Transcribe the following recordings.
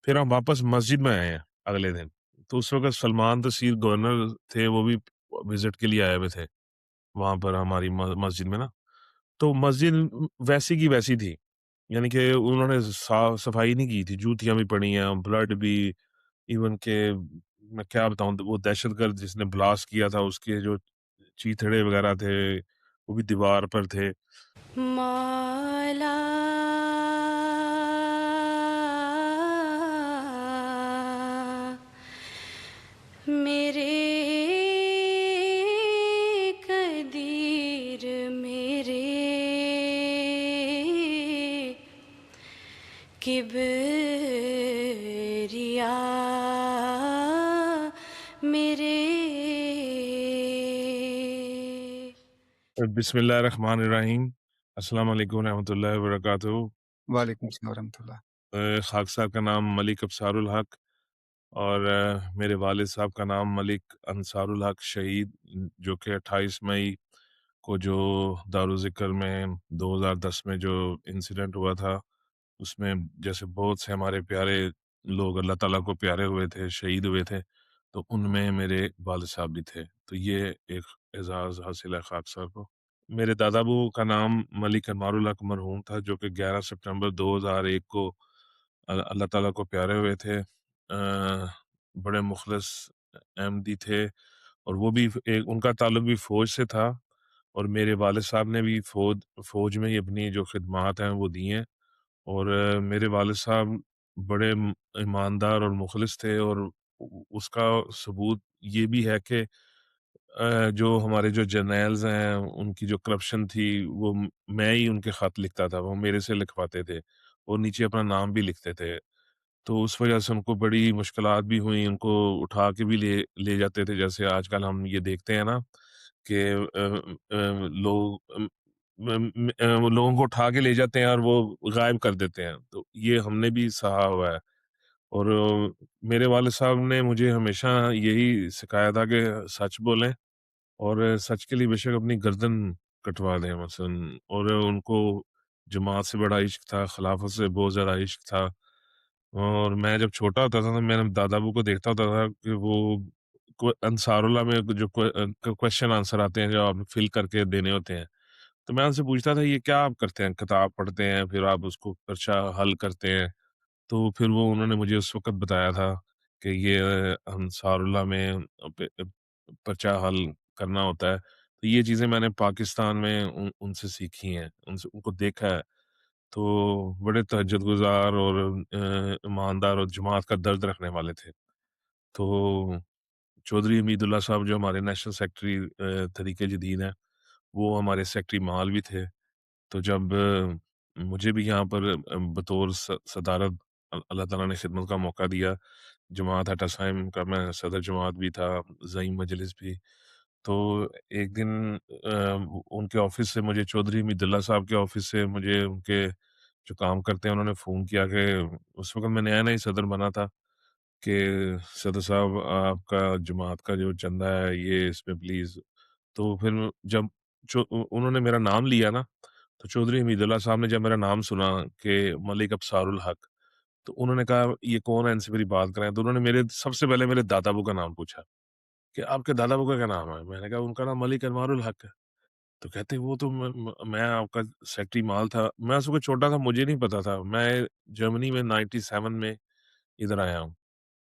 پھر ہم واپس مسجد میں آئے ہیں اگلے دن، تو اس وقت سلمان تسیر گورنر تھے، وہ بھی وزٹ کے لیے آئے ہوئے تھے وہاں پر ہماری مسجد میں نا، تو مسجد ویسی کی ویسی تھی، یعنی کہ انہوں نے صاف صفائی نہیں کی تھی، جوتیاں بھی پڑی ہیں، بلڈ بھی، ایون کہ میں کیا بتاؤں، وہ دہشت گرد جس نے بلاسٹ کیا تھا اس کے جو چیتھڑے وغیرہ تھے وہ بھی دیوار پر تھے۔ مولا میرے قدیر میرے کبریا میرے بسم اللہ الرحمن الرحیم، السلام علیکم ورحمۃ اللہ وبرکاتہ۔ وعلیکم السلام ورحمۃ اللہ۔ خاک صاحب کا نام ملک ابصار الحق، اور میرے والد صاحب کا نام ملک انصار الحق شہید، جو کہ 28 مئی کو جو دارالذکر میں 2010 میں جو انسیڈنٹ ہوا تھا، اس میں جیسے بہت سے ہمارے پیارے لوگ اللہ تعالیٰ کو پیارے ہوئے تھے، شہید ہوئے تھے، تو ان میں میرے والد صاحب بھی تھے، تو یہ ایک اعزاز حاصل ہے خاک صاحب کو۔ میرے دادا ابو کا نام ملک انوار الحق مرحوم تھا، جو کہ 11 سپٹمبر 2001 کو اللہ تعالیٰ کو پیارے ہوئے تھے۔ بڑے مخلص احمدی تھے، اور وہ بھی ان کا تعلق بھی فوج سے تھا، اور میرے والد صاحب نے بھی فوج میں ہی اپنی جو خدمات ہیں وہ دی ہیں، اور میرے والد صاحب بڑے ایماندار اور مخلص تھے، اور اس کا ثبوت یہ بھی ہے کہ جو ہمارے جو جرنیلز ہیں ان کی جو کرپشن تھی، وہ میں ہی ان کے خط لکھتا تھا، وہ میرے سے لکھواتے تھے، اور نیچے اپنا نام بھی لکھتے تھے، تو اس وجہ سے ان کو بڑی مشکلات بھی ہوئیں، ان کو اٹھا کے بھی لے جاتے تھے، جیسے آج کل ہم یہ دیکھتے ہیں نا کہ لوگ لوگوں کو اٹھا کے لے جاتے ہیں اور وہ غائب کر دیتے ہیں، تو یہ ہم نے بھی سہا ہوا ہے، اور میرے والد صاحب نے مجھے ہمیشہ یہی سکھایا تھا کہ سچ بولیں، اور سچ کے لیے بے شک اپنی گردن کٹوا دیں مثلاً، اور ان کو جماعت سے بڑا عشق تھا، خلافت سے بہت زیادہ عشق تھا، اور میں جب چھوٹا ہوتا تھا تو میں دادا ابو کو دیکھتا ہوتا تھا کہ وہ انصار اللہ میں جو کوشچن آنسر آتے ہیں جو آپ فل کر کے دینے ہوتے ہیں، تو میں ان سے پوچھتا تھا یہ کیا آپ کرتے ہیں، کتاب پڑھتے ہیں پھر آپ اس کو پرچہ حل کرتے ہیں، تو پھر وہ انہوں نے مجھے اس وقت بتایا تھا کہ یہ انصار اللہ میں پرچہ حل کرنا ہوتا ہے، تو یہ چیزیں میں نے پاکستان میں ان سے سیکھی ہیں، ان کو دیکھا ہے، تو بڑے تہجد گزار اور ایماندار اور جماعت کا درد رکھنے والے تھے۔ تو چودھری امید اللہ صاحب جو ہمارے نیشنل سیکرٹری تحریک جدید ہیں، وہ ہمارے سیکرٹری مال بھی تھے، تو جب مجھے بھی یہاں پر بطور صدارت اللہ تعالیٰ نے خدمت کا موقع دیا، جماعت ہٹاسائم کا میں صدر جماعت بھی تھا، زعیم مجلس بھی، تو ایک دن ان کے آفس سے مجھے چودھری امید اللہ صاحب کے آفس سے مجھے ان کے جو کام کرتے ہیں انہوں نے فون کیا کہ اس وقت میں نیا نیا صدر بنا تھا، کہ صدر صاحب آپ کا جماعت کا جو چندہ ہے یہ اس میں پلیز، تو پھر جب انہوں نے میرا نام لیا نا، تو چودھری حمید اللہ صاحب نے جب میرا نام سنا کہ ملک ابصار الحق، تو انہوں نے کہا یہ کون ہے، ان سے میری بات کرائیں، تو انہوں نے سب سے پہلے میرے دادا ابو کا نام پوچھا کہ آپ کے دادا ابو کا کیا نام ہے، میں نے کہا ان کا نام ملک انوار الحق ہے، تو کہتے وہ تو میں آپ کا سیکرٹری مال تھا، میں اس وقت چھوٹا تھا، مجھے نہیں پتا تھا، میں جرمنی میں 97 میں ادھر آیا ہوں،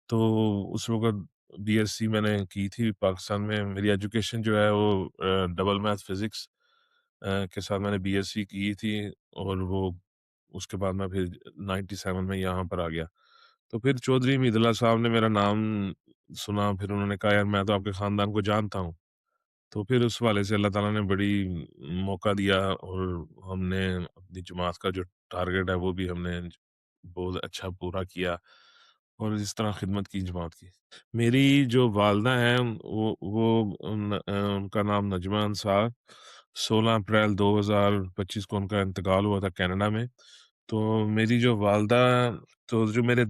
تو اس وقت بی ایس سی میں نے کی تھی پاکستان میں، میری ایجوکیشن جو ہے وہ ڈبل میتھ فزکس کے ساتھ میں نے بی ایس سی کی تھی، اور وہ اس کے بعد میں پھر 97 میں یہاں پر آ گیا، تو پھر چودھری امید اللہ صاحب نے میرا نام سنا، پھر انہوں نے کہا یار میں تو آپ کے خاندان کو جانتا ہوں، تو پھر اس والے سے اللہ تعالیٰ نے بڑی موقع دیا، اور ہم نے اپنی جماعت کا جو ٹارگیٹ ہے وہ بھی ہم نے بہت اچھا پورا کیا، اور اس طرح خدمت کی جماعت کی۔ میری جو والدہ ہیں وہ ان کا نام نجمہ انصار، 16 اپریل 2025 کو ان کا انتقال ہوا تھا کینیڈا میں، تو میری جو والدہ، تو جو میرے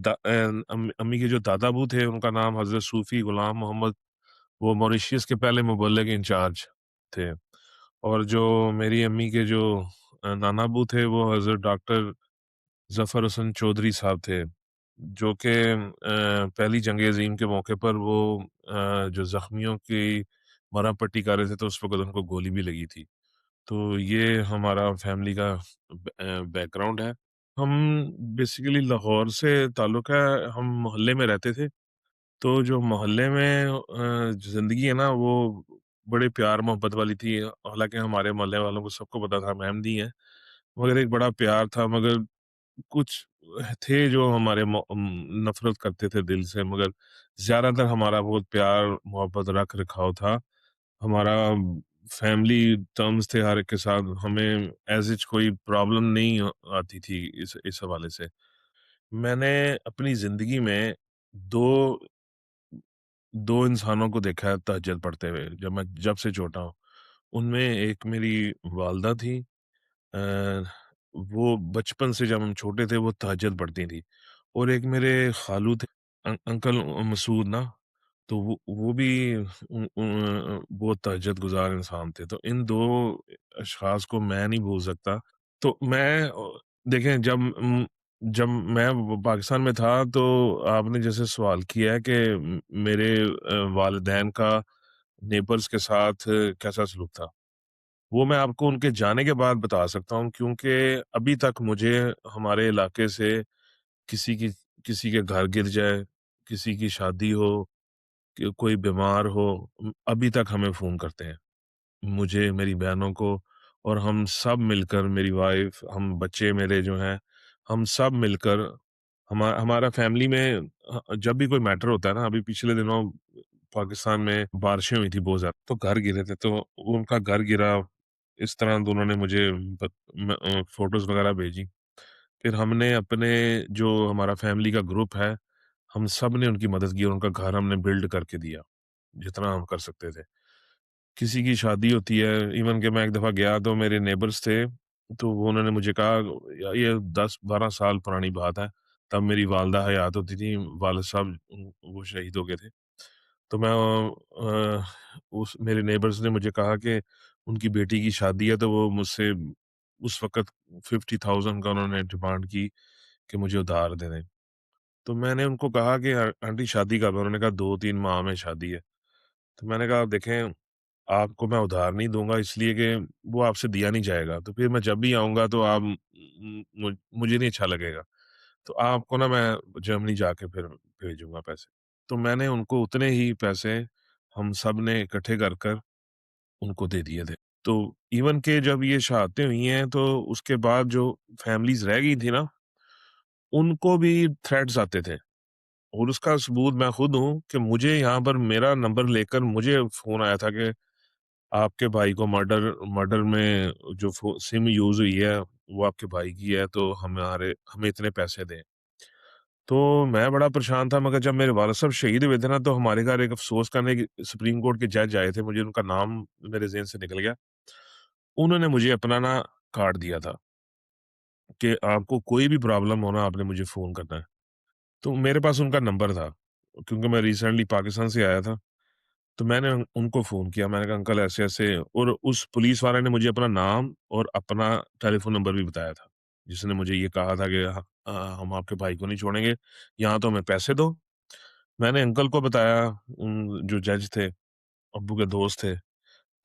امی کے جو دادا ابو تھے ان کا نام حضرت صوفی غلام محمد، وہ موریشیس کے پہلے مبلغ انچارج تھے، اور جو میری امی کے جو نانا ابو تھے وہ حضرت ڈاکٹر ظفر حسن چودھری صاحب تھے، جو کہ پہلی جنگ عظیم کے موقع پر وہ جو زخمیوں کی مرہم پٹی کر رہے تھے تو اس وقت ان کو گولی بھی لگی تھی۔ تو یہ ہمارا فیملی کا بیک گراؤنڈ ہے۔ ہم بیسیکلی لاہور سے تعلق ہے، ہم محلے میں رہتے تھے، تو جو محلے میں جو زندگی ہے نا وہ بڑے پیار محبت والی تھی، حالانکہ ہمارے محلے والوں کو سب کو پتا تھا ہم احمدی ہیں، مگر ایک بڑا پیار تھا، مگر کچھ تھے جو ہمارے نفرت کرتے تھے دل سے، مگر زیادہ تر ہمارا بہت پیار محبت رکھ رکھاؤ تھا، ہمارا فیملی ٹرمز تھے ہر ایک کے ساتھ، ہمیں ایز اچ کوئی پرابلم نہیں آتی تھی اس حوالے سے۔ میں نے اپنی زندگی میں دو دو انسانوں کو دیکھا ہے تہجد پڑھتے ہوئے جب سے چھوٹا ہوں۔ ان میں ایک میری والدہ تھی، وہ بچپن سے جب ہم چھوٹے تھے وہ تہجد پڑھتی تھی، اور ایک میرے خالو تھے، انکل مسعود نا، تو وہ بھی بہت تہجد گزار انسان تھے، تو ان دو اشخاص کو میں نہیں بھول سکتا۔ تو میں دیکھیں جب میں پاکستان میں تھا تو آپ نے جیسے سوال کیا ہے کہ میرے والدین کا نیبرز کے ساتھ کیسا سلوک تھا، وہ میں آپ کو ان کے جانے کے بعد بتا سکتا ہوں، کیونکہ ابھی تک مجھے ہمارے علاقے سے کسی کی کسی کے گھر گر جائے، کسی کی شادی ہو، کہ کوئی بیمار ہو، ابھی تک ہمیں فون کرتے ہیں، مجھے، میری بہنوں کو، اور ہم سب مل کر، میری وائف، ہم بچے میرے جو ہیں، ہم سب مل کر ہمارا فیملی میں جب بھی کوئی میٹر ہوتا ہے نا، ابھی پچھلے دنوں پاکستان میں بارشیں ہوئی تھی بہت زیادہ، تو گھر گرے تھے، تو ان کا گھر گرا، اس طرح دونوں نے مجھے فوٹوز وغیرہ بھیجی، پھر ہم نے اپنے جو ہمارا فیملی کا گروپ ہے، ہم سب نے ان کی مدد کی اور ان کا گھر ہم نے بلڈ کر کے دیا جتنا ہم کر سکتے تھے۔ کسی کی شادی ہوتی ہے، ایون کہ میں ایک دفعہ گیا تو میرے نیبرز تھے، تو انہوں نے مجھے کہا، یہ 10-12 سال پرانی بات ہے، تب میری والدہ حیات ہوتی تھی، والد صاحب وہ شہید ہو گئے تھے، تو میں میرے نیبرز نے مجھے کہا کہ ان کی بیٹی کی شادی ہے، تو وہ مجھ سے اس وقت 50,000 کا انہوں نے ڈیمانڈ کی کہ مجھے ادھار دے دیں، تو میں نے ان کو کہا کہ آنٹی شادی کب ہے؟ انہوں نے کہا 2-3 ماہ میں شادی ہے، تو میں نے کہا دیکھیں، آپ کو میں ادھار نہیں دوں گا اس لیے کہ وہ آپ سے دیا نہیں جائے گا، تو پھر میں جب بھی آؤں گا تو آپ مجھے نہیں اچھا لگے گا، تو آپ کو نا میں جرمنی جا کے پھر بھیجوں گا پیسے، تو میں نے ان کو اتنے ہی پیسے ہم سب نے اکٹھے کر کر ان کو دے دیے تھے۔ تو ایون کہ جب یہ شہادتیں ہوئی ہیں تو اس کے بعد جو فیملیز رہ گئی تھی نا، ان کو بھی تھریٹس آتے تھے، اور اس کا ثبوت میں خود ہوں کہ مجھے یہاں پر میرا نمبر لے کر مجھے فون آیا تھا کہ آپ کے بھائی کو مرڈر میں جو سم یوز ہوئی ہے وہ آپ کے بھائی کی ہے، تو ہمیں اتنے پیسے دیں۔ تو میں بڑا پریشان تھا، مگر جب میرے والد صاحب شہید ہوئے تھے نا، تو ہمارے گھر ایک افسوس کرنے کی سپریم کورٹ کے جج آئے تھے، مجھے ان کا نام میرے ذہن سے نکل گیا، انہوں نے مجھے اپنا نا کارڈ دیا تھا کہ آپ کو کوئی بھی پرابلم ہونا آپ نے مجھے فون کرنا ہے، تو میرے پاس ان کا نمبر تھا، کیونکہ میں ریسنٹلی پاکستان سے آیا تھا، تو میں نے ان کو فون کیا، میں نے کہا انکل ایسے ایسے، اور اس پولیس والے نے مجھے اپنا نام اور اپنا ٹیلی فون نمبر بھی بتایا تھا، جس نے مجھے یہ کہا تھا کہ ہم آپ کے بھائی کو نہیں چھوڑیں گے، یہاں تو ہمیں پیسے دو۔ میں نے انکل کو بتایا، جو جج تھے ابو کے دوست تھے،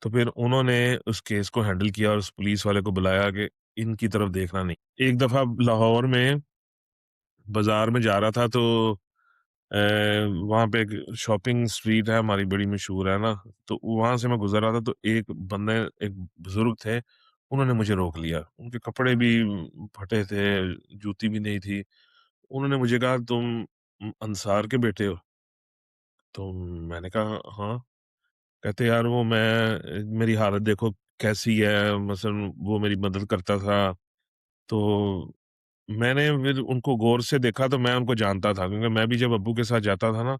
تو پھر انہوں نے اس کیس کو ہینڈل کیا اور اس پولیس والے کو بلایا کہ ان کی طرف دیکھنا نہیں۔ ایک دفعہ لاہور میں بازار میں جا رہا تھا، تو وہاں پہ ایک شاپنگ اسٹریٹ ہے ہماری، بڑی مشہور ہے نا، تو وہاں سے میں گزر رہا تھا، تو ایک بزرگ تھے، انہوں نے مجھے روک لیا، ان کے کپڑے بھی پھٹے تھے، جوتی بھی نہیں تھی، انہوں نے مجھے کہا تم انصار کے بیٹے ہو؟ تو میں نے کہا ہاں، کہتے یار وہ میری حالت دیکھو کیسی ہے، مثلا وہ میری مدد کرتا تھا، تو میں نے پھر ان کو غور سے دیکھا، تو میں ان کو جانتا تھا، کیونکہ میں بھی جب ابو کے ساتھ جاتا تھا نا،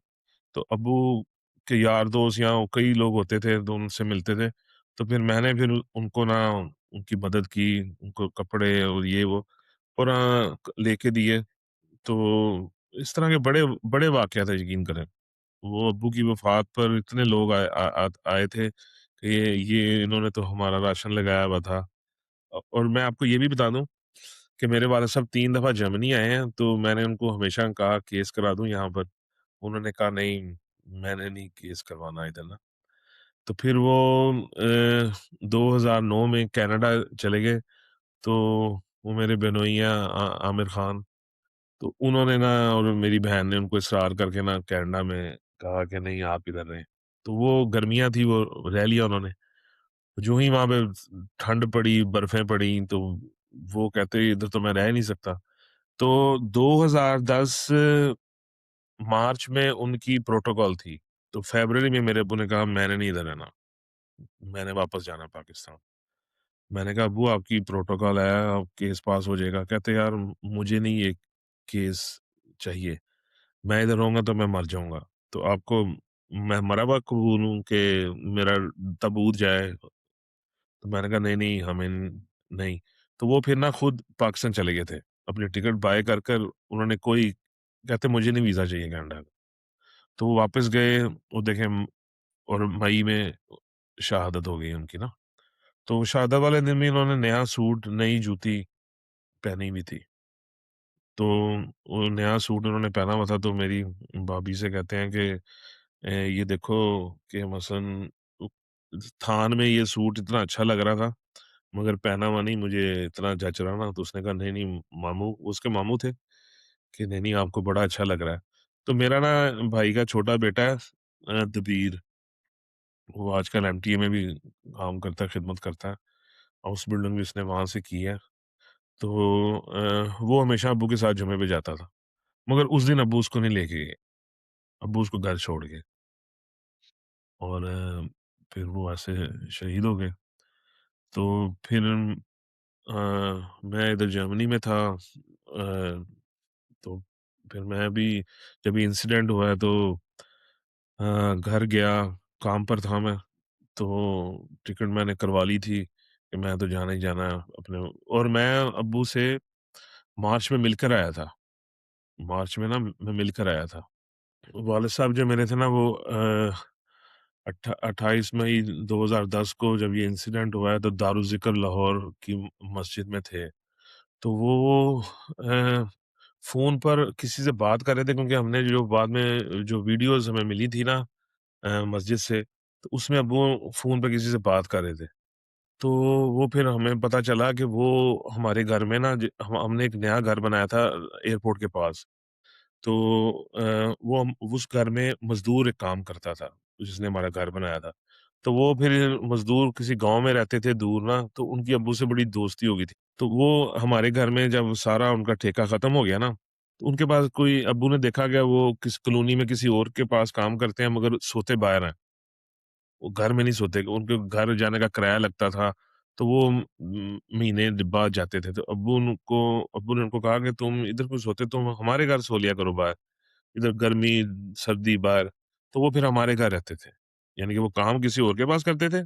تو ابو کے یار دوست یا کئی لوگ ہوتے تھے تو ان سے ملتے تھے، تو پھر میں نے ان کو نا ان کی مدد کی، ان کو کپڑے اور یہ وہ اور لے کے دیے، تو اس طرح کے بڑے بڑے واقعات ہیں، یقین کریں، وہ ابو کی وفات پر اتنے لوگ آئے تھے کہ انہوں نے تو ہمارا راشن لگایا ہوا تھا، اور میں آپ کو یہ بھی بتا دوں کہ میرے والد صاحب 3 دفعہ جرمنی آئے ہیں، تو میں نے ان کو ہمیشہ کہا کیس کرا دوں یہاں پر، انہوں نے کہا نہیں، میں نے نہیں کیس کروانا ادھر نا۔ تو پھر وہ 2009 میں کینیڈا چلے گئے، تو وہ میرے بہنوئی ہیں عامر خان، تو انہوں نے نا اور میری بہن نے ان کو اصرار کر کے نا کینیڈا میں کہا کہ نہیں آپ ادھر رہیں، تو وہ گرمیاں تھی وہ رہ لیا انہوں نے۔ جو ہی وہاں پہ ٹھنڈ پڑی، برفیں پڑی، تو وہ کہتے ادھر تو میں رہ نہیں سکتا۔ تو 2010 مارچ میں ان کی پروٹوکال تھی، تو فیبرری میں میرے ابو نے کہا میں نے نہیں ادھر رہنا، میں نے واپس جانا پاکستان۔ میں نے کہا ابو آپ کی پروٹوکال ہے، آپ کیس پاس ہو جائے گا۔ کہتے یار مجھے نہیں یہ کیس چاہیے، میں ادھر رہوں گا تو میں مر جاؤں گا، تو آپ کو میں مرا ہوا قبول ہوں کہ میرا تبوت جائے؟ تو میں نے کہا نہیں نہیں ہمیں نہیں۔ تو وہ پھر نا خود پاکستان چلے گئے تھے، اپنی ٹکٹ بائی کر کر انہوں نے کوئی کہتے مجھے نہیں ویزا چاہیے کینیڈا کا، تو وہ واپس گئے، وہ دیکھیں اور مئی میں شہادت ہو گئی ان کی نا۔ تو شہادت والے دن بھی انہوں نے نیا سوٹ نئی جوتی پہنی ہوئی تھی، تو وہ نیا سوٹ انہوں نے پہنا ہوا تھا، تو میری بھابھی سے کہتے ہیں کہ یہ دیکھو کہ مثلاً تھان میں یہ سوٹ اتنا اچھا لگ رہا تھا مگر پہنا ہوا نہیں مجھے اتنا جچ رہا نا۔ تو اس نے کہا نہیں نہیں ماموں، اس کے ماموں تھے، کہ نہیں نہیں آپ کو بڑا اچھا لگ رہا ہے۔ تو میرا نا بھائی کا چھوٹا بیٹا ہے دبیر، وہ آج کل ایم ٹی اے میں بھی کام کرتا ہے، خدمت کرتا ہے، ہاؤس بلڈنگ بھی اس نے وہاں سے کی ہے۔ تو وہ ہمیشہ ابو کے ساتھ جمعے پہ جاتا تھا، مگر اس دن ابو اس کو نہیں لے کے گئے، ابو اس کو گھر چھوڑ گئے، اور پھر وہ ایسے شہید ہو گئے۔ تو پھر میں ادھر جرمنی میں تھا، تو پھر میں بھی جب یہ انسیڈنٹ ہوا ہے تو گھر گیا، کام پر تھا میں، تو ٹکٹ میں نے کروا لی تھی کہ میں تو جانا ہی جانا ہے اپنے، اور میں ابو سے مارچ میں مل کر آیا تھا، مارچ میں نا میں مل کر آیا تھا۔ والد صاحب جو میرے تھے نا وہ 28 مئی 2010 کو جب یہ انسیڈنٹ ہوا ہے تو دارالذکر لاہور کی مسجد میں تھے، تو وہ فون پر کسی سے بات کر رہے تھے، کیونکہ ہم نے جو بعد میں جو ویڈیوز ہمیں ملی تھی نا مسجد سے، تو اس میں ابو فون پہ کسی سے بات کر رہے تھے۔ تو وہ پھر ہمیں پتہ چلا کہ وہ ہمارے گھر میں نا ہم نے ایک نیا گھر بنایا تھا ایئرپورٹ کے پاس، تو وہ اس گھر میں مزدور ایک کام کرتا تھا جس نے ہمارا گھر بنایا تھا، تو وہ پھر مزدور کسی گاؤں میں رہتے تھے دور نا، تو ان کی ابو سے بڑی دوستی ہو گئی تھی، تو وہ ہمارے گھر میں جب سارا ان کا ٹھیکہ ختم ہو گیا نا، تو ان کے پاس کوئی ابو نے دیکھا گیا وہ کس کالونی میں کسی اور کے پاس کام کرتے ہیں مگر سوتے باہر ہیں، وہ گھر میں نہیں سوتے، ان کے گھر جانے کا کرایہ لگتا تھا، تو وہ مہینے بعد جاتے تھے، تو ابو نے ان کو کہا کہ تم ادھر کیوں سوتے، تم ہمارے گھر سو لیا کرو باہر، ادھر گرمی سردی باہر۔ تو وہ پھر ہمارے گھر رہتے تھے، یعنی کہ وہ کام کسی اور کے پاس کرتے تھے،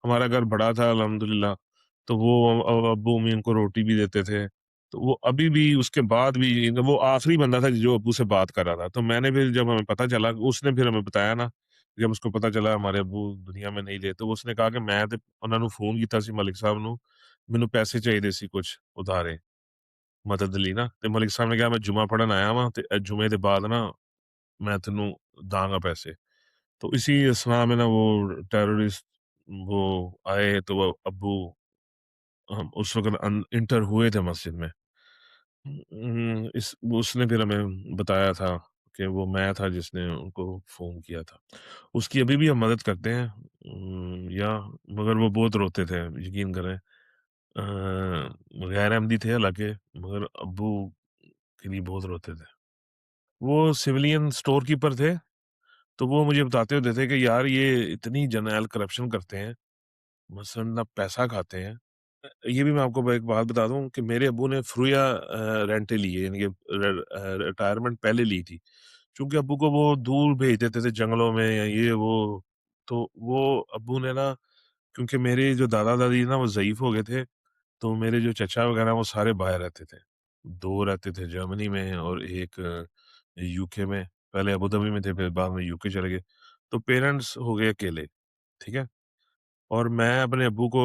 ہمارا گھر بڑا تھا الحمدللہ، تو وہ ابو امی ان کو روٹی بھی دیتے تھے، تو وہ ابھی بھی اس کے بعد بھی وہ آخری بندہ تھا جو ابو سے بات کر رہا تھا۔ تو میں نے پھر جب ہمیں پتہ چلا، اس نے پھر ہمیں بتایا نا، جب اس کو پتہ چلا ہمارے ابو دنیا میں نہیں رہے، تو اس نے کہا کہ میں تے انہاں نوں فون کیتا سی ملک صاحب نوں، مینوں پیسے چاہیدے سی کچھ ادھارے مدد لئی نا، تے ملک صاحب نے کہا میں جمعہ پڑھن آیا واں تے جمعے دے بعد نا میں تینوں داں گا پیسے۔ تو اسی اثناء میں نا وہ ٹیررسٹ وہ آئے، تو وہ ابو ہم اس وقت انٹر ہوئے تھے مسجد میں۔ اس نے پھر ہمیں بتایا تھا کہ وہ میں تھا جس نے ان کو فون کیا تھا۔ اس کی ابھی بھی ہم مدد کرتے ہیں، یا مگر وہ بہت روتے تھے، یقین کریں، غیر احمدی تھے حالانکہ، مگر ابو کے لیے بہت روتے تھے۔ وہ سویلین سٹور کیپر تھے، تو وہ مجھے بتاتے ہوتے تھے کہ یار یہ اتنی جرنیل کرپشن کرتے ہیں، مثلاً نہ پیسہ کھاتے ہیں۔ یہ بھی میں آپ کو ایک بات بتا دوں کہ میرے ابو نے فرویا رینٹیں لی ہے، یعنی کہ ریٹائرمنٹ پہلے لی تھی، چونکہ ابو کو وہ دور بھیج دیتے تھے جنگلوں میں یا یہ وہ، تو وہ ابو نے نا، کیونکہ میرے جو دادا دادی نا وہ ضعیف ہو گئے تھے، تو میرے جو چچا وغیرہ وہ سارے باہر رہتے تھے، 2 رہتے تھے جرمنی میں اور ایک یو کے میں، پہلے ابو دھابی میں تھے پھر بعد میں یو کے چلے گئے، تو پیرنٹس ہو گئے اکیلے، ٹھیک ہے۔ और मैं अपने अब्बू को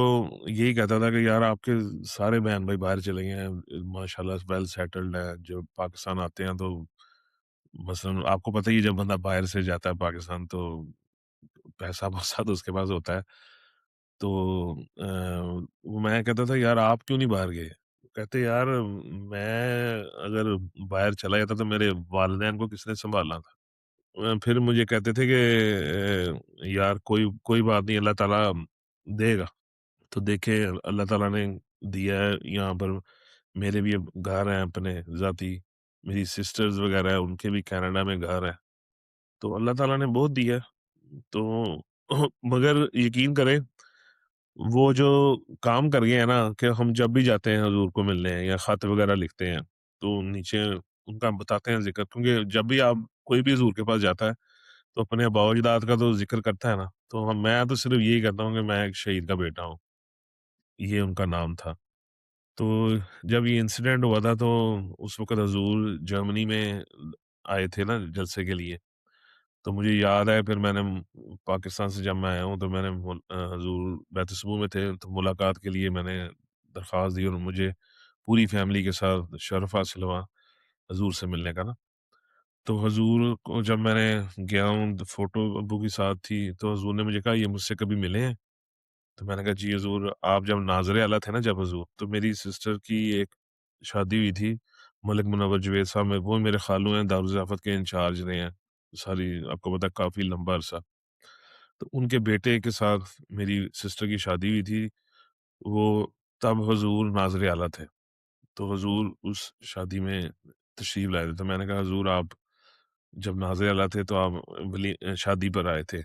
यही कहता था कि यार आपके सारे बहन-भाई बाहर चले गए हैं, माशाल्लाह वेल सेटल्ड हैं, जब पाकिस्तान आते हैं तो मसलन आपको पता ही है जब बंदा बाहर से जाता है पाकिस्तान तो पैसा-वैसा तो उसके पास होता है। तो वो मैं कहता था यार आप क्यों नहीं बाहर गए? कहते यार मैं अगर बाहर चला जाता तो मेरे वालिदैन को किसने सँभालना था? फिर मुझे कहते थे कि यार कोई कोई बात नहीं अल्लाह ताला देगा। तो देखिए अल्लाह ताला ने दिया है यहाँ पर मेरे भी अब घर हैं अपने ज़ाती, मेरी सिस्टर्स वग़ैरह हैं उनके भी कनाडा में घर हैं। तो अल्लाह ताला ने बहुत दिया है। तो मगर यकीन करें वो जो काम कर गए हैं ना कि हम जब भी जाते हैं हज़ूर को मिलने या ख़त वग़ैरह लिखते हैं, तो नीचे उनका बताते हैं ज़िक्र क्योंकि जब भी आप कोई भी हज़ूर के पास जाता है, तो अपने आबा-ओ-अजदाद का तो ज़िक्र करता है ना, तो मैं तो सिर्फ़ यही कहता हूँ कि मैं एक शहीद का बेटा हूँ, ये उनका नाम था। तो जब ये इंसिडेंट हुआ था तो उस वक़्त हज़ूर जर्मनी में आए थे ना जलसे के लिए, तो मुझे याद है फिर मैंने पाकिस्तान से जब मैं आया हूँ तो मैंने हज़ूर बैत-ए-सुबू में थे तो मुलाकात के लिए मैंने दरख़्वास्त दी और मुझे पूरी फ़ैमिली के साथ शर्फ़ हासिल हुआ हज़ूर से मिलने का ना। तो हज़ूर को जब मैंने गया हूँ तो फ़ोटो अब्बू के साथ थी, तो हज़ूर ने मुझे कहा ये मुझसे कभी मिले हैं? तो मैंने कहा जी हज़ूर आप जब नाज़िर आला थे ना जब हज़ूर, तो मेरी सिस्टर की एक शादी हुई थी, मलिक मुनव्वर जुवैद साहब में, वो मेरे खालू हैं, दारुल-ज़ियाफ़त के इंचार्ज रहे हैं, सारी आपको पता है काफ़ी लंबा अरसा। तो उनके बेटे के साथ मेरी सिस्टर की शादी हुई थी, वो तब हज़ूर नाज़िर आला थे। तो हज़ूर उस शादी में तशरीफ़ लाए थे, तो मैंने कहा हज़ूर आप जब नाज़िर आला थे तो आप शादी पर आए थे।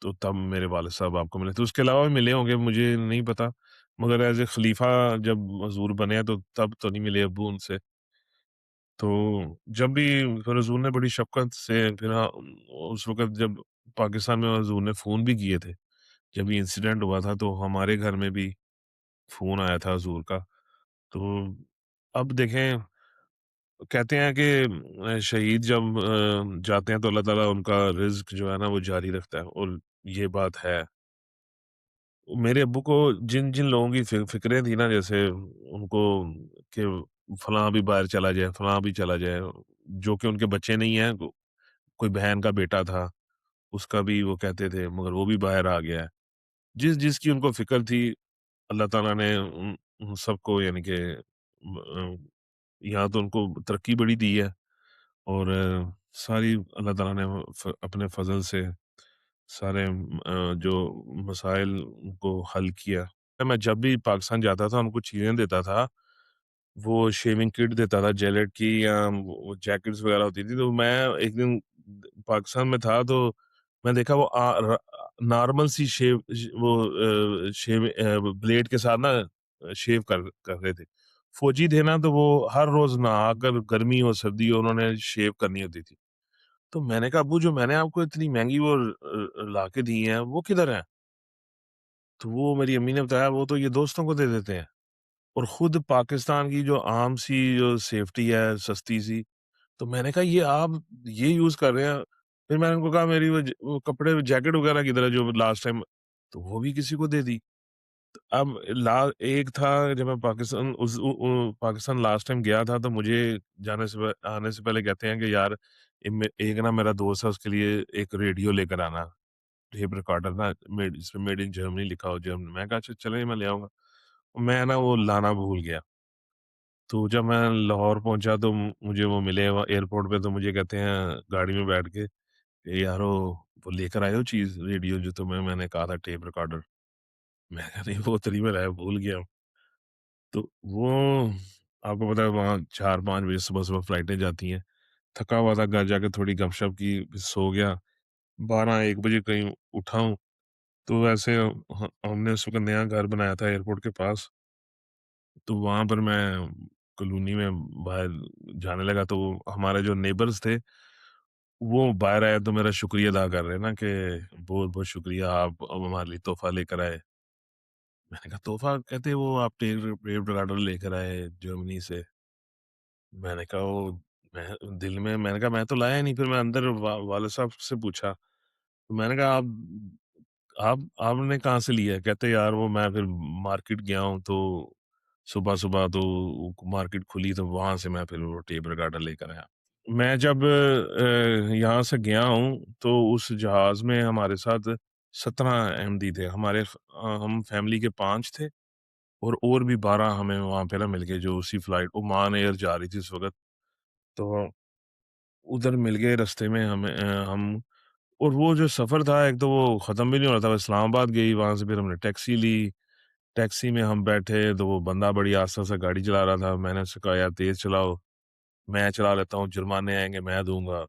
तो तब मेरे वालिद साहब आपको मिले थे। उसके अलावा भी मिले होंगे मुझे नहीं पता, मगर ऐज़ ए खलीफ़ा जब हज़ूर बने हैं तो तब तो नहीं मिले अब्बू उनसे। तो जब भी फिर हज़ूर ने बड़ी शफ़क़त से फिर उस वक़्त जब पाकिस्तान में हज़ूर ने फ़ोन भी किए थे, जब ये इंसिडेंट हुआ था तो हमारे घर में भी फ़ोन आया था हज़ूर का। तो अब देखें कहते हैं कि शहीद जब जाते हैं तो अल्लाह ताला उनका रिज़्क जो है ना वो जारी रखता है और ये बात है। मेरे अब्बू को जिन-जिन लोगों की फ़िक्रें थी ना जैसे उनको कि फलाँ भी बाहर चला जाए, फलाँ भी चला जाए, जो कि उनके बच्चे नहीं हैं, कोई बहन का बेटा था, उसका भी वो कहते थे मगर वो भी बाहर आ गया है। जिसकी उनको फ़िक्र थी, अल्लाह ताला ने उन सबको यानी कि यहाँ तो उनको तरक्की बड़ी दी है और सारी अल्लाह ताला ने अपने फ़ज़ल से सारे जो मसाइल को हल किया। मैं जब भी पाकिस्तान जाता था, उनको चीज़ें देता था, वो शेविंग किट देता था जिलेट की या वो जैकेट्स वगैरह होती थी, तो मैं एक दिन पाकिस्तान में था, तो मैं देखा वो नॉर्मल सी ब्लेड के साथ ना शेव कर रहे थे। फौजी थे ना, तो वो हर रोज़ नहाकर गर्मी हो, सर्दी हो, उन्होंने शेव करनी होती थी। तो मैंने कहा, "अब्बू जो मैंने आपको इतनी महँगी वो ला के दी हैं, वो किधर हैं?" तो वो मेरी अम्मी ने बताया, "वो तो ये दोस्तों को दे देते हैं।" और खुद पाकिस्तान की जो आम सी जो सेफ्टी है, सस्ती सी, तो मैंने कहा, "ये आप ये यूज़ कर रहे हैं?" फिर मैंने उनको कहा, "मेरी वो कपड़े जैकेट वगैरह किधर है जो लास्ट टाइम" तो वो भी किसी को दे दी। अब ला एक था जब मैं पाकिस्तान पाकिस्तान लास्ट टाइम गया था, तो मुझे जाने से आने से पहले कहते हैं कि यार एक ना मेरा दोस्त है उसके लिए एक रेडियो लेकर आना, टेप रिकॉर्डर ना जिसमें मेड इन जर्मनी लिखा हो जर्मनी। मैं कहा अच्छा चलें मैं ले आऊँगा। मैं ना वो लाना भूल गया। तो जब मैं लाहौर पहुँचा तो मुझे वो मिले वहाँ एयरपोर्ट पे, तो मुझे कहते हैं गाड़ी में बैठ के, "ए यारो वो लेकर आए हो चीज़ रेडियो जो तुम्हें मैंने कहा था टेप रिकॉर्डर?" मैं कहा नहीं वो तो नहीं मैं लाया, भूल गया हूँ। तो वो आपको पता है वहाँ 4-5 बजे सुबह-सुबह फ्लाइटें जाती हैं। थका हुआ था, घर जाके थोड़ी गपशप की, फिर सो गया। 12-1 बजे कहीं उठा हूँ, तो ऐसे हमने उस वक़्त नया घर बनाया था एयरपोर्ट के पास, तो वहाँ पर मैं कॉलोनी में बाहर जाने लगा, तो हमारे जो नेबर्स थे, वो बाहर आए तो मेरा शुक्रिया अदा कर रहे हैं ना कि बहुत-बहुत शुक्रिया आप अब हमारे लिए तोहफ़ा लेकर आए। मैंने कहा तोहफ़ा? कहते वो आप टेप रिकॉर्डर लेकर आए जर्मनी से। मैंने कहा वो मैं दिल में मैंने कहा मैं तो लाया नहीं, फिर मैं अंदर वालिद साहब से पूछा। तो मैंने कहा आप आपने कहाँ से लिया है? कहते यार वो मैं फिर मार्केट गया हूँ तो सुबह-सुबह तो मार्केट खुली तो वहाँ से मैं फिर वो टेप रिकॉर्डर लेकर आया। मैं जब यहाँ से गया हूँ तो उस जहाज़ में हमारे साथ 17 अहमदी थे। हम फैमिली के 5 थे और भी 12 हमें वहाँ पे ना मिल गए जो उसी फ्लाइट ओमान एयर जा रही थी उस वक़्त। तो उधर मिल गए रास्ते में हम और वो जो सफ़र था एक तो वो ख़त्म भी नहीं हो रहा था, इस्लामाबाद गई, वहाँ से फिर हमने टैक्सी ली, टैक्सी में हम बैठे तो वो बंदा बड़ी आस्ते-आस्ते गाड़ी चला रहा था, मैंने उससे कहा यार तेज़ चलाओ, मैं चला लेता हूँ, जुर्माने आएँगे मैं दूँगा।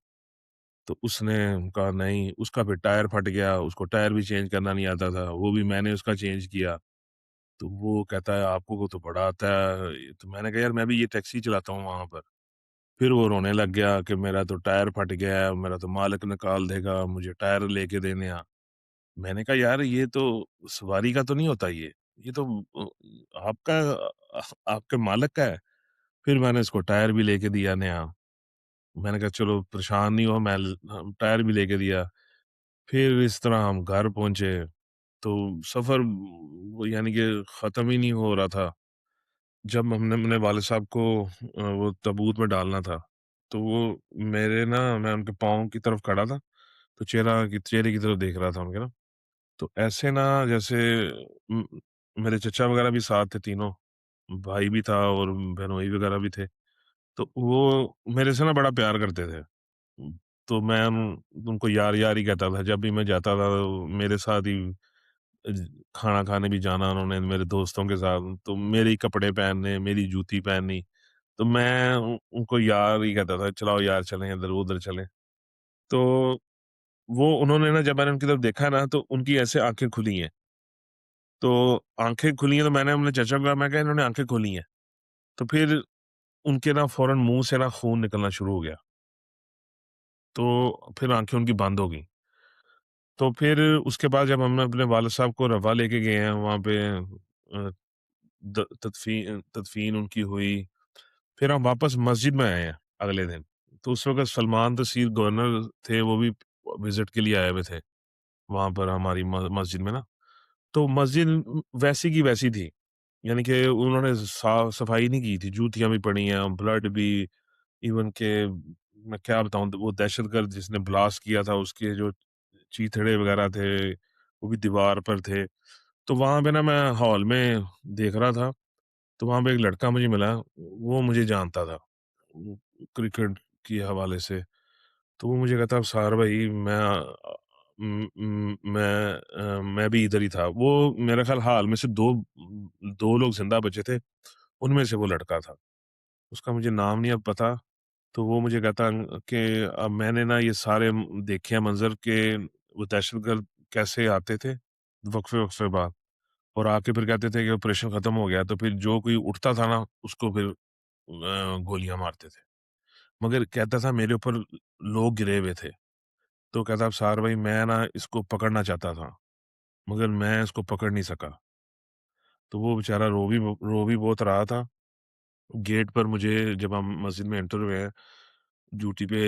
तो उसने कहा नहीं, उसका फिर टायर फट गया, उसको टायर भी चेंज करना नहीं आता था, वो भी मैंने उसका चेंज किया। तो वो कहता है आपको को तो बड़ा आता है, तो मैंने कहा यार मैं भी ये टैक्सी चलाता हूँ वहाँ पर। फिर वो रोने लग गया कि मेरा तो टायर फट गया है, मेरा तो मालिक निकाल देगा, मुझे टायर लेके देने आ। मैंने कहा यार ये तो सवारी का तो नहीं होता ये तो आपका आपके मालिक का है। फिर मैंने इसको टायर भी लेके दिया नया। मैंने कहा चलो परेशान नहीं हो टायर भी लेके दिया। फिर इस तरह हम घर पहुँचे, तो सफ़र वो यानी कि ख़त्म ही नहीं हो रहा था। जब हमने अपने वालिद साहब को वो ताबूत में डालना था, तो वो मैं उनके पाँव की तरफ खड़ा था, तो चेहरे की तरफ देख रहा था उनके ना। तो ऐसे ना जैसे उम, मेरे चचा वग़ैरह भी साथ थे तीनों, भाई भी था और बहनोई वग़ैरह भी थे। तो वो मेरे से ना बड़ा प्यार करते थे। तो मैं उनको यार, यार ही कहता था। जब भी मैं जाता था तो मेरे साथ ही खाना खाने भी जाना उन्होंने मेरे दोस्तों के साथ, तो मेरे ही कपड़े पहनने, मेरी जूती पहननी। तो मैं उनको यार ही कहता था, चलाओ यार चलें इधर, उधर चलें। तो वो उन्होंने ना जब मैंने उनकी तरफ देखा ना तो उनकी ऐसे आँखें खुली हैं। तो आँखें खुली हैं तो मैंने अपने चाचा को कहा मैं कहा इन्होंने आँखें खोली हैं। तो फिर उनके ना फ़ौरन मुँह से ना खून निकलना शुरू हो गया। तो फिर आँखें उनकी बंद हो गईं। तो फिर उसके बाद जब हमने अपने वालिद साहब को रफ़ा लेके गए हैं वहाँ पे तदफ़ीन उनकी हुई। फिर हम वापस मस्जिद में आए हैं अगले दिन। तो उस वक़्त सलमान तसीर गवर्नर थे, वो भी विज़िट के लिए आए हुए थे, वहाँ पर हमारी मस्जिद में ना। तो मस्जिद वैसी की वैसी थी, यानी कि उन्होंने साफ-सफाई नहीं की थी, जूतियाँ भी पड़ी हैं, ब्लड भी इवन के मैं क्या बताऊँ वो दहशतगर्द जिसने ब्लास्ट किया था उसके जो चीथड़े वग़ैरह थे, वो भी दीवार पर थे। तो वहाँ पे ना मैं हॉल में देख रहा था, तो वहाँ पे एक लड़का मुझे मिला, वो मुझे जानता था, वो क्रिकेट के हवाले से। तो वो मुझे कहता अब्सार भाई मैं भी इधर ही था। वो मेरा ख़्याल हाल में से 2 लोग ज़िंदा बचे थे, उनमें से वो लड़का था। उसका मुझे नाम नहीं अब पता, तो वो मुझे कहता कि मैंने ना ये सारे देखे हैं मंज़र के वो दहशतगर्द कैसे आते थे, वक़्फ़े-वक़्फ़े बाद और आके फिर कहते थे कि ऑपरेशन खत्म हो गया, तो फिर जो कोई उठता था ना, उसको फिर गोलियाँ मारते थे। मगर कहता था मेरे ऊपर लोग गिरे हुए थे, तो कहता अब्सार भाई मैं ना इसको पकड़ना चाहता था, मगर मैं इसको पकड़ नहीं सका। तो वो बेचारा रो भी बहुत रहा था। गेट पर मुझे जब हम मस्जिद में एंटर हुए हैं, ड्यूटी पे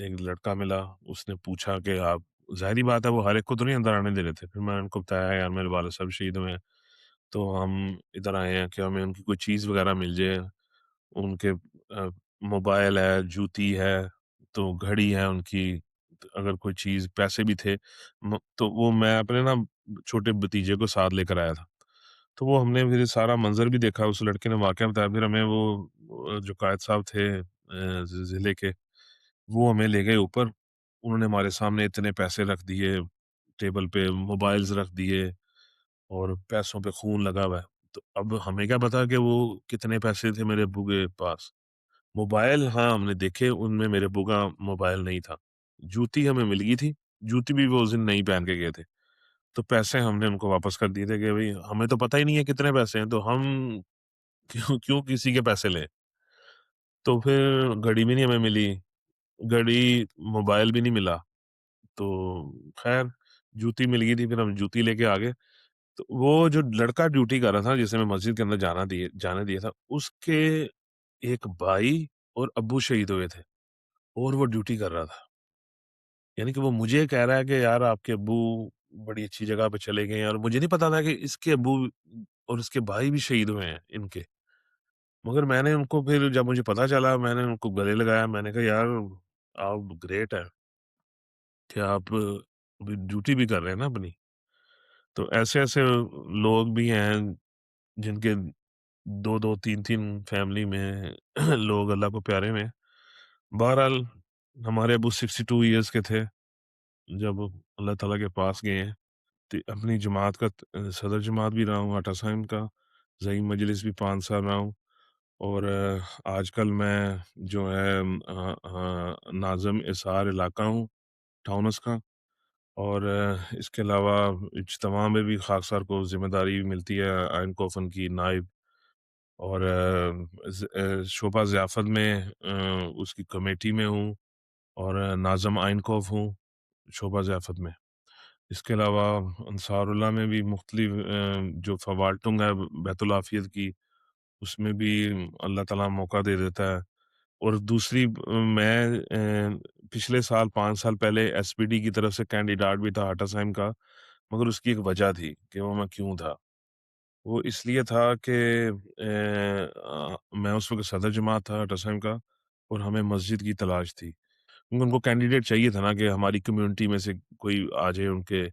एक लड़का मिला, उसने पूछा कि आप ज़ाहिर-सी बात है वो हर एक को तो नहीं अंदर आने दे रहे थे। फिर मैंने उनको बताया यार मेरे वालिद साहब शहीद हुए हैं, तो हम इधर आए हैं कि हमें उनकी कोई चीज़ वग़ैरह मिल जाए। उनके मोबाइल है, जूती है, तो घड़ी है उनकी, तो अगर कोई चीज़ पैसे भी थे तो वो मैं अपने ना छोटे भतीजे को साथ लेकर आया था। तो वो हमने फिर सारा मंज़र भी देखा, उस लड़के ने वाक़या बताया, फिर हमें वो जो कायद साहब थे ज़िले के, वो हमें ले गए ऊपर। उन्होंने हमारे सामने इतने पैसे रख दिए, टेबल पे मोबाइल्स रख दिए और पैसों पे खून लगा हुआ है। तो अब हमें क्या पता कि वो कितने पैसे थे मेरे अब्बू के पास। मोबाइल हाँ, हमने देखे, उनमें मेरे अब्बू का मोबाइल नहीं था। जूती हमें मिल गई थी, जूती भी वो उस दिन नई पहन के गए थे। तो पैसे हमने उनको वापस कर दिए थे कि भई हमें तो पता ही नहीं है कितने पैसे हैं, तो हम क्यों क्यों किसी के पैसे लें? तो फिर घड़ी भी नहीं हमें मिली, मोबाइल भी नहीं मिला। तो ख़ैर जूती मिल गई थी, फिर हम जूती लेके आ गए। तो वो जो लड़का ड्यूटी कर रहा था, जिसे मैं मस्जिद के अंदर जाने दिया था, उसके एक भाई और अब्बू शहीद हुए थे और वो ड्यूटी कर रहा था। यानी कि वो मुझे कह रहा है कि यार आपके अब्बू बड़ी अच्छी जगह पे चले गए हैं और मुझे नहीं पता था कि इसके अब्बू और इसके भाई भी शहीद हुए हैं इनके। मगर मैंने उनको फिर जब मुझे पता चला, मैंने उनको गले लगाया, मैंने कहा, "यार, आप ग्रेट हैं कि आप अभी ड्यूटी भी कर रहे हैं ना अपनी।" तो ऐसे-ऐसे लोग भी हैं जिनके 2-2 3-3 फैमिली में लोग अल्लाह को प्यारे हैं। बहरहाल हमारे अब्बू 62 इयर्स के थे जब अल्लाह ताला के पास गए हैं। अपनी जमात का सदर जमात भी रहा हूँ आटा साइम का, ज़ईम मजलिस भी 5 साल रहा हूँ और आजकल मैं जो है नाज़िम इसार इलाका हूँ, टाउनस का और इसके अलावा इज्तिमा में भी ख़ास तौर को ज़िम्मेदारी मिलती है आइन कोफ़न की नाइब और शोबा ज़ियाफ़त में उसकी कमेटी में हूँ और नाज़िम आइन कोफ़ हूँ, शोबा ज़ियाफ़त में। इसके अलावा अंसारुल्लाह में भी मुख्तलिफ जो फ़वालटुंग है बैतुल आफ़ियत की, उसमें भी अल्लाह ताला मौका दे देता है और दूसरी मैं पिछले साल 5 साल पहले एसपीडी की तरफ से कैंडिडेट भी था आटा साइम का, मगर उसकी एक वजह थी कि वो मैं क्यों था। वो इसलिए था कि मैं उस वक़्त सदर जमात था आटा साइम का और हमें मस्जिद की तलाश थी। क्योंकि उनको कैंडिडेट चाहिए था ना कि हमारी कम्युनिटी में से कोई आ जाए उनके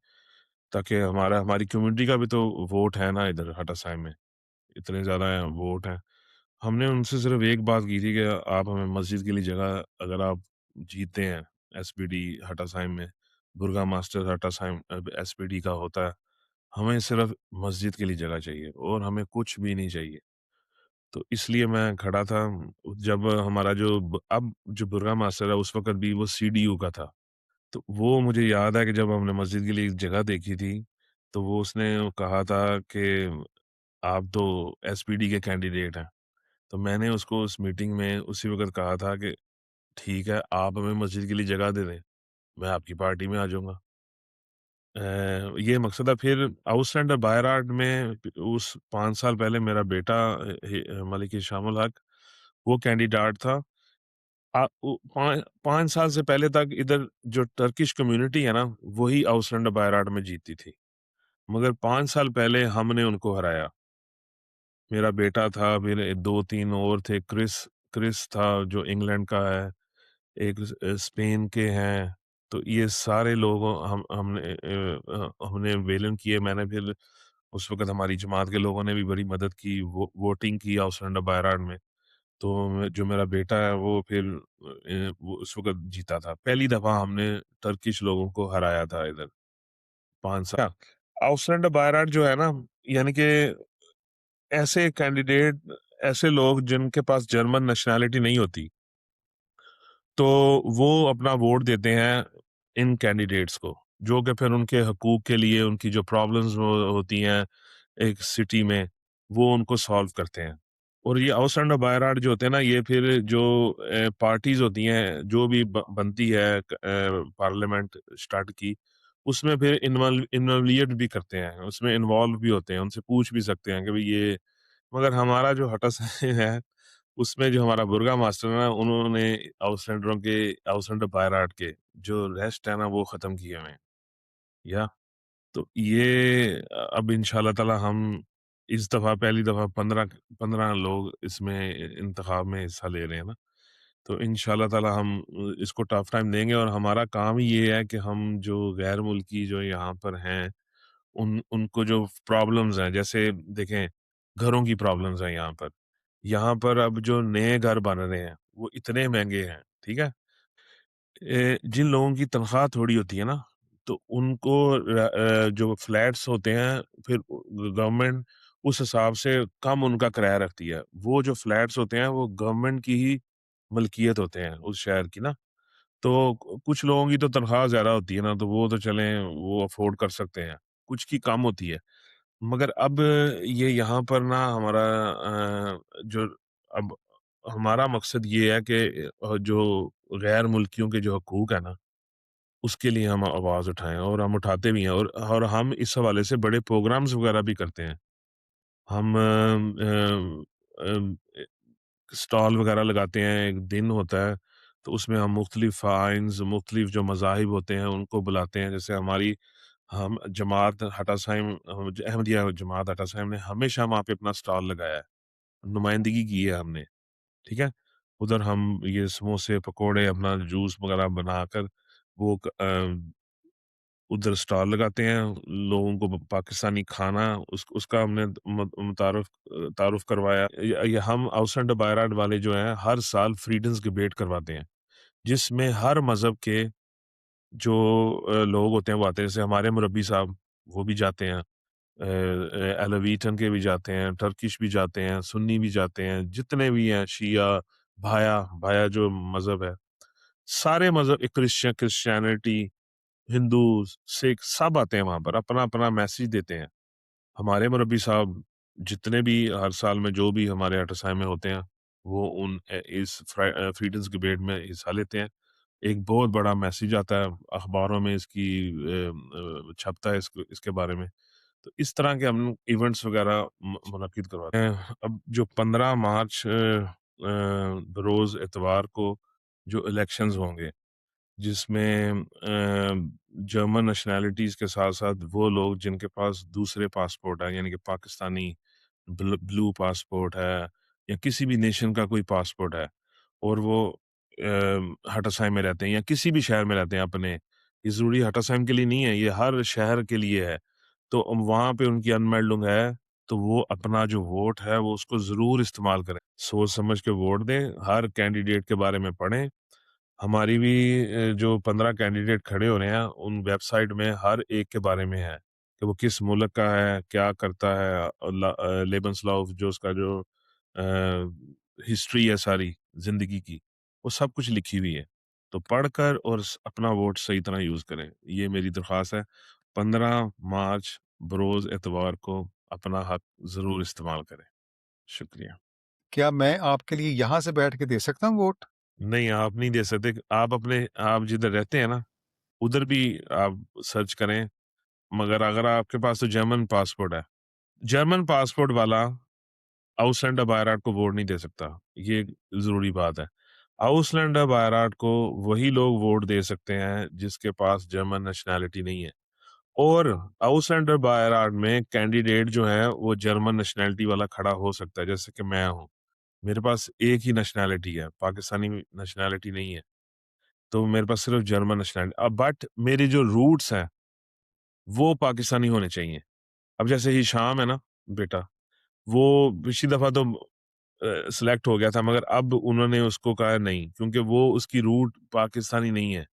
ताकि हमारी कम्युनिटी का भी तो वोट है ना इधर हटा साइम में, इतने ज़्यादा वोट हैं। हमने उनसे सिर्फ़ एक बात की थी कि आप हमें मस्जिद के लिए जगह अगर आप जीतते हैं एसपीडी हटा साइम में, बुर्गा मास्टर हटा साइम एसपीडी का होता है, हमें सिर्फ़ मस्जिद के लिए जगह चाहिए और हमें कुछ भी नहीं चाहिए। तो इसलिए मैं खड़ा था जब हमारा अब जो बुर्गा मास्टर है उस वक़्त भी वो सीडीयू का था। तो वो मुझे याद है कि जब हमने मस्जिद के लिए एक जगह देखी थी, तो वो उसने कहा था कि आप तो एसपीडी के कैंडिडेट हैं। तो मैंने उसको उस मीटिंग में उसी वक़्त कहा था कि ठीक है, आप हमें मस्जिद के लिए जगह दे दें, मैं आपकी पार्टी में आ जाऊँगा। ये मकसद है फिर आउटस्टैंडर बाय राट में उस 5 साल पहले मेरा बेटा मलिक हिशामुल हक वो कैंडिडेट था। 5 साल से पहले तक इधर जो टर्किश कम्युनिटी है ना, वही आउसलैंड बायराट में जीतती थी। मगर 5 साल पहले हमने उनको हराया। मेरा बेटा था, फिर 2-3 और थे, क्रिस था जो इंग्लैंड का है, एक स्पेन के हैं। तो ये सारे लोग हमने वेलन किए। मैंने फिर उस वक़्त हमारी जमात के लोगों ने भी बड़ी मदद की, वोटिंग की आउसलैंड बायराट में। तो जो मेरा बेटा है वो फिर वो उस वक़्त जीता था। पहली दफ़ा हमने टर्किश लोगों को हराया था इधर 5 साल आउटस्टैंडर बायराट जो है ना, यानी कि ऐसे कैंडिडेट ऐसे लोग जिनके पास जर्मन नेशनैलिटी नहीं होती, तो वो अपना वोट देते हैं इन कैंडिडेट्स को, जो कि फिर उनके हकूक़ के लिए उनकी जो प्रॉब्लम्स होती हैं एक सिटी में, वो उनको सॉल्व करते हैं। और ये आउटस्टैंडर बायराट जो होते हैं ना, ये फिर जो पार्टीज़ होती हैं, जो भी बनती है पार्लियामेंट स्टार्ट की, उसमें फिर इन्वॉल्विएट भी करते हैं, उसमें इन्वॉल्व भी होते हैं, उनसे पूछ भी सकते हैं कि भई ये मगर हमारा जो हटस है, उसमें जो हमारा बुर्गा मास्टर है ना, उन्होंने आउटस्टैंडर बायराट के जो रेस्ट है ना, वो ख़त्म किए हुए हैं। या तो ये अब इंशाअल्लाह ताला हम इस दफ़ा पहली दफ़ा 15 लोग इसमें इंतखाब में हिस्सा ले रहे हैं ना, तो इंशाअल्लाह ताला हम इसको टफ टाइम देंगे और हमारा काम ही ये है कि हम जो गैर मुल्की जो यहाँ पर हैं, उनको जो प्रॉब्लम्स हैं, जैसे देखें घरों की प्रॉब्लम्स हैं यहाँ पर। यहाँ पर अब जो नए घर बन रहे हैं, वो इतने महँगे हैं, ठीक है? जिन लोगों की तनख्वाह थोड़ी होती है ना, तो उनको जो फ्लैट्स होते हैं, फिर गवर्नमेंट उस हिसाब से कम उनका किराया रखती है। वो जो फ्लैट्स होते हैं, वो गवर्नमेंट की ही मलकियत होते हैं उस शहर की ना। तो कुछ लोगों की तो तनख्वाह ज़्यादा होती है ना, तो वो तो चलें वो अफ़ोर्ड कर सकते हैं, कुछ की कम होती है। मगर अब ये यहाँ पर ना हमारा जो अब हमारा मकसद ये है कि जो गैर मुल्कियों के जो हकूक़ है ना, उसके लिए हम आवाज़ उठाएँ और हम उठाते भी हैं और हम इस हवाले से बड़े प्रोग्राम्स वग़ैरह भी करते हैं। हम स्टॉल वग़ैरह लगाते हैं, एक दिन होता है, तो उसमें हम मुख्तलिफ़ फ़ाइन्स, मुख्तलिफ़ जो मज़ाहिब होते हैं, उनको बुलाते हैं। जैसे हमारी हम जमात हटासाइम अहमदिया जमात हटासाइम ने हमेशा वहाँ पे अपना स्टॉल लगाया है, नुमाइंदगी की है हमने, ठीक है? उधर हम ये समोसे, पकोड़े, अपना जूस वगैरह बनाकर वो उधर स्टॉल लगाते हैं, लोगों को पाकिस्तानी खाना उसका हमने तारुफ करवाया। ये हम आउटसाइड द बायराड वाले जो हैं, हर साल फ्रीडम्स डिबेट करवाते हैं, जिसमें हर मज़हब के जो लोग होते हैं वो आते हैं। जैसे हमारे मुरब्बी साहब वो भी जाते हैं, अलावीटन के भी जाते हैं, टर्किश भी जाते हैं, सुन्नी भी जाते हैं, जितने भी हैं शिया, भाया भाया जो मज़हब है, सारे मज़हब क्रिश्चियनिटी, हिंदू, सिख सब आते हैं वहाँ पर, अपना-अपना मैसेज देते हैं। हमारे मुरब्बी साहब जितने भी हर साल में जो भी हमारे अटसाए में होते हैं, वो इस फ्रीडम्स डिबेट में हिस्सा लेते हैं। एक बहुत बड़ा मैसेज आता है, अखबारों में इसकी छपता है इसके बारे में। तो इस तरह के हम इवेंट्स वगैरह मुनक्किद करवाते हैं। अब जो 15 मार्च बरोज़ इतवार को जो इलेक्शंस होंगे, जिसमें जर्मन नेशनैलिटीज़ के साथ-साथ वो लोग जिनके पास दूसरे पासपोर्ट हैं, यानी कि पाकिस्तानी ब्लू पासपोर्ट है या किसी भी नेशन का कोई पासपोर्ट है और वो हटासाई में रहते हैं या किसी भी शहर में रहते हैं अपने, ये ज़रूरी हटासाइम के लिए नहीं है, ये हर शहर के लिए है। तो वहाँ पे उनकी अनमेल्डुंग है, तो वो अपना जो वोट है, वो उसको ज़रूर इस्तेमाल करें। सोच समझ के वोट दें, हर कैंडिडेट के बारे में पढ़ें। हमारी भी जो 15 कैंडिडेट खड़े हो रहे हैं, उन वेबसाइट में हर एक के बारे में है, कि वो किस मुल्क का है, क्या करता है, लेबन्सलाuf जो उसका जो हिस्ट्री है सारी ज़िंदगी की, वो सब कुछ लिखी हुई है। तो पढ़कर और अपना वोट सही तरह यूज़ करें, ये मेरी दरख्वास्त है। 15 मार्च बरोज़ एतवार को अपना हक ज़रूर इस्तेमाल करें। शुक्रिया। क्या मैं आपके लिए यहाँ से बैठ के दे सकता हूँ वोट? नहीं, आप नहीं दे सकते। आप जिधर रहते हैं ना, उधर भी आप सर्च करें, मगर अगर आपके पास तो जर्मन पासपोर्ट है, जर्मन पासपोर्ट वाला आउसलैंडर बायराट को वोट नहीं दे सकता, ये ज़रूरी बात है। आउसलैंडर बायराट को वही लोग वोट दे सकते हैं, जिसके पास जर्मन नेशनैलिटी नहीं है और आउसलैंडर बायराट में कैंडिडेट जो है, वो जर्मन नेशनैलिटी वाला खड़ा हो सकता है, जैसे कि मैं हूँ। मेरे पास एक ही नेशनैलिटी है, पाकिस्तानी नेशनैलिटी नहीं है, तो मेरे पास सिर्फ़ जर्मन नेशनैलिटी बट मेरे जो रूट्स हैं वो पाकिस्तानी होने चाहिए। अब जैसे हिशाम है ना बेटा, वो पिछली दफ़ा तो सेलेक्ट हो गया था मगर अब उन्होंने उसको कहा नहीं, क्योंकि वो उसकी रूट पाकिस्तानी नहीं है।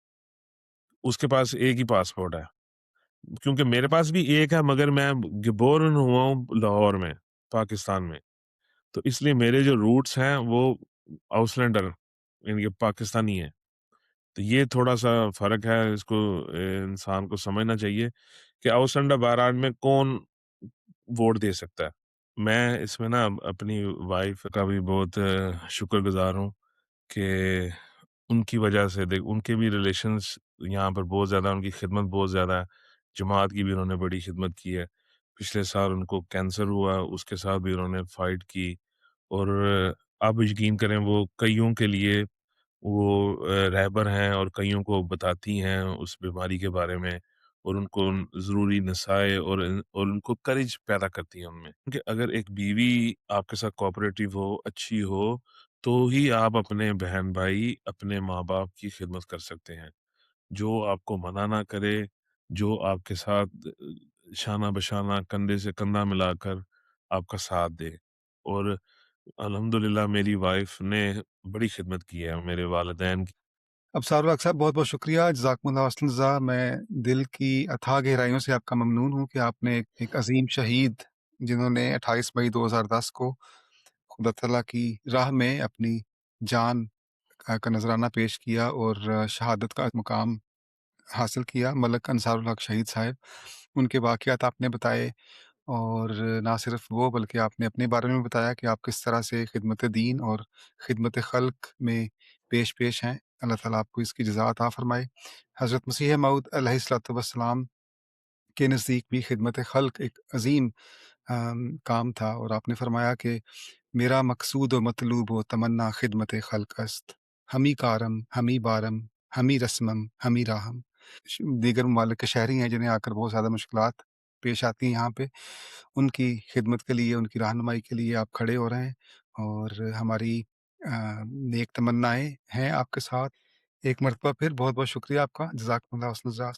उसके पास एक ही पासपोर्ट है। क्योंकि मेरे पास भी एक है मगर मैं बोर्न हुआ हूँ लाहौर में, पाकिस्तान में। तो इसलिए मेरे जो रूट्स हैं वो आउसलैंडर यानी कि पाकिस्तानी हैं। तो ये थोड़ा-सा फ़र्क है, इसको इंसान को समझना चाहिए कि आउसलैंडर बायरात में कौन वोट दे सकता है। मैं इसमें ना अपनी वाइफ़ का भी बहुत शुक्रगुज़ार हूँ कि उनकी वजह से देख उनके भी रिलेशंस यहाँ पर बहुत ज़्यादा उनकी खिदमत बहुत ज़्यादा है। जमात की भी उन्होंने बड़ी खिदमत की है। पिछले साल उनको कैंसर हुआ, उसके साथ भी उन्होंने फ़ाइट की और आप यकीन करें वो कइयों के लिए वो रहबर हैं और कइयों को बताती हैं उस बीमारी के बारे में और उनको ज़रूरी नसाए और उनको करेज पैदा करती हैं उनमें। कि अगर एक बीवी आपके साथ कोऑपरेटिव हो, अच्छी हो, तो ही आप अपने बहन-भाई, अपने माँ-बाप की खिदमत कर सकते हैं। जो आपको मना ना करे, जो आपके साथ शाना-बशाना, कंधे से कंधा मिलाकर आपका साथ दे और अल्हम्दुलिल्लाह मेरी वाइफ़ ने बड़ी खिदमत की है मेरे वालिदैन की। अबसारुल हक साहब बहुत-बहुत शुक्रिया, जज़ाकुमुल्लाह अहसन जज़ा। मैं दिल की अथाह गहराइयों से आपका ममनून हूँ कि आपने एक अज़ीम शहीद जिन्होंने 28 मई 2010 को खुदा तआला की राह में अपनी जान का नज़राना पेश किया और शहादत का मुकाम हासिल किया, मलक अंसारुल हक शहीद साहब। उनके वाक़यात आपने बताए और ना सिर्फ़ वो बल्कि आपने अपने बारे में बताया कि आप किस तरह से खिदमत दीन और खिदमत खल्क़ में पेश हैं। अल्लाह ताला आपको इसकी जज़ा अता फ़रमाए। हज़रत मसीह मऊद अलैहिस्सलातु वस्सलाम के नज़दीक भी खिदमत खल्क़ एक अज़ीम काम था और आपने फ़रमाया कि मेरा मकसूद व मतलूब व तमन्ना खिदमत खल्क़ अस्त। हमी कारम, हमी बारम, हमी रस्मम, हमी राहम। दीगर ममालिक के शहरी हैं जिन्हें आकर बहुत ज़्यादा मुश्किलात पेश आती हैं यहाँ पे, उनकी खिदमत के लिए, उनकी रहनुमाई के लिए आप खड़े हो रहे हैं और हमारी नेक तमन्नाएँ हैं आपके साथ। एक मरतबा फिर बहुत-बहुत शुक्रिया आपका। जज़ाकमुल्लाह खैर।